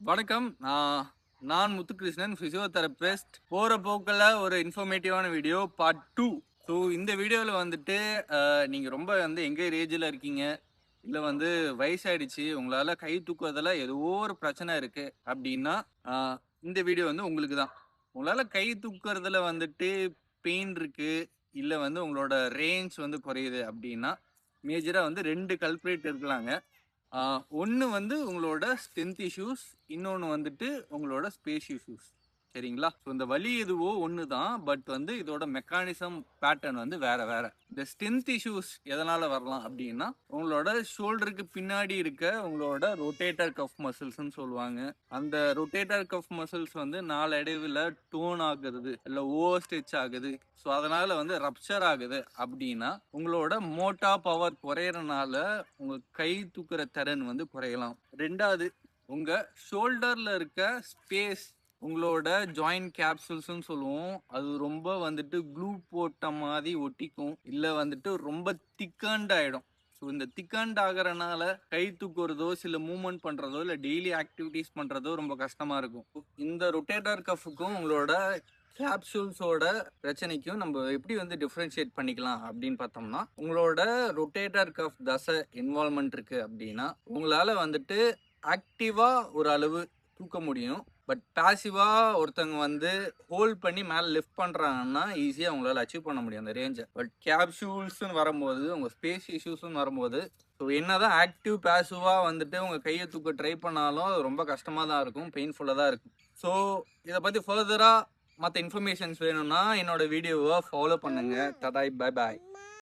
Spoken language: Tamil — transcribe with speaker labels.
Speaker 1: வணக்கம். நான் முத்துகிருஷ்ணன், பிசியோதெரபிஸ்ட். போற போக்குல ஒரு இன்ஃபர்மேட்டிவான வீடியோ பார்ட் 2. ஸோ இந்த வீடியோல வந்துட்டு நீங்க ரொம்ப எங்க ஏஜ்ல இருக்கீங்க, இல்ல வயசாயிடுச்சு, உங்களால கை தூக்குவதில ஏதோ ஒரு பிரச்சனை இருக்கு அப்படின்னா, அ இந்த வீடியோ உங்களுக்கு தான். உங்களால கை தூக்குறதுல பெயின் இருக்கு, இல்ல உங்களோட ரேஞ்ச் குறையுது அப்படின்னா, மேஜரா 2 கல்ப்ரிட் இருக்கலாங்க. ஒன்று உங்களோட ஸ்ட்ரென்த் இஷ்யூஸ், இன்னொன்று உங்களோட ஸ்பேஸ் இஷ்யூஸ். சரிங்களா? ஸோ இந்த வலி எதுவோ ஒன்று தான். பட் இதோட மெக்கானிசம் பேட்டர்ன் வேற வேற. இந்த ஸ்ட்ரென்த் இஷ்யூஸ் எதனால வரலாம் அப்படின்னா, உங்களோட ஷோல்டருக்கு பின்னாடி இருக்க உங்களோட ரொட்டேட்டர் கஃப் மசில்ஸ்ன்னு சொல்லுவாங்க. அந்த ரொட்டேட்டர் கஃப் மசில்ஸ் நாளடைவில் டோன் ஆகுறது, இல்லை ஓவர் ஸ்ட்ரெச் ஆகுது. ஸோ அதனால ரப்சர் ஆகுது அப்படின்னா, உங்களோட மோட்டா பவர் குறையறனால உங்க கை தூக்குற திறன் குறையலாம். ரெண்டாவது, உங்க ஷோல்டர்ல இருக்க ஸ்பேஸ், உங்களோட ஜாயிண்ட் கேப்சூல்ஸ்ன்னு சொல்லுவோம். அது ரொம்ப க்ளூ போட்ட மாதிரி ஒட்டிக்கும், இல்லை ரொம்ப திக்கண்ட் ஆயிடும். ஸோ இந்த திக்கண்ட் ஆகிறனால கை தூக்குறதோ, சில மூவ்மெண்ட் பண்றதோ, இல்லை டெய்லி ஆக்டிவிட்டிஸ் பண்றதோ ரொம்ப கஷ்டமா இருக்கும். இந்த ரொட்டேட்டர் கஃபுக்கும் உங்களோட கேப்சூல்ஸோட பிரச்சனைக்கும் நம்ம எப்படி டிஃப்ரென்ஷியேட் பண்ணிக்கலாம் அப்படின்னு பார்த்தோம்னா, உங்களோட ரொட்டேட்டர் கஃப் தசை இன்வால்மெண்ட் இருக்கு அப்படின்னா, உங்களால ஆக்டிவா ஒரு அளவு தூக்க முடியும். பட் பாசிவா ஒருத்தவங்க ஹோல்ட் பண்ணி மேலே லிஃப்ட் பண்றாங்கன்னா ஈஸியாக அவங்களால அச்சீவ் பண்ண முடியும் அந்த ரேஞ்சை. பட் கேப்சூல்ஸ்ன்னு வரும்போது, உங்க ஸ்பேஸ் இஷ்யூஸ்ன்னு வரும்போது, ஸோ என்னதான் ஆக்டிவ் பாசிவா உங்க கையை தூக்க ட்ரை பண்ணாலும் அது ரொம்ப கஷ்டமா தான் இருக்கும், பெயின்ஃபுல்லாக தான் இருக்கும். ஸோ இதை பத்தி ஃபர்தரா மற்ற இன்ஃபர்மேஷன்ஸ் வேணும்னா என்னோட வீடியோவை ஃபாலோ பண்ணுங்க. தடாய், பை பாய்.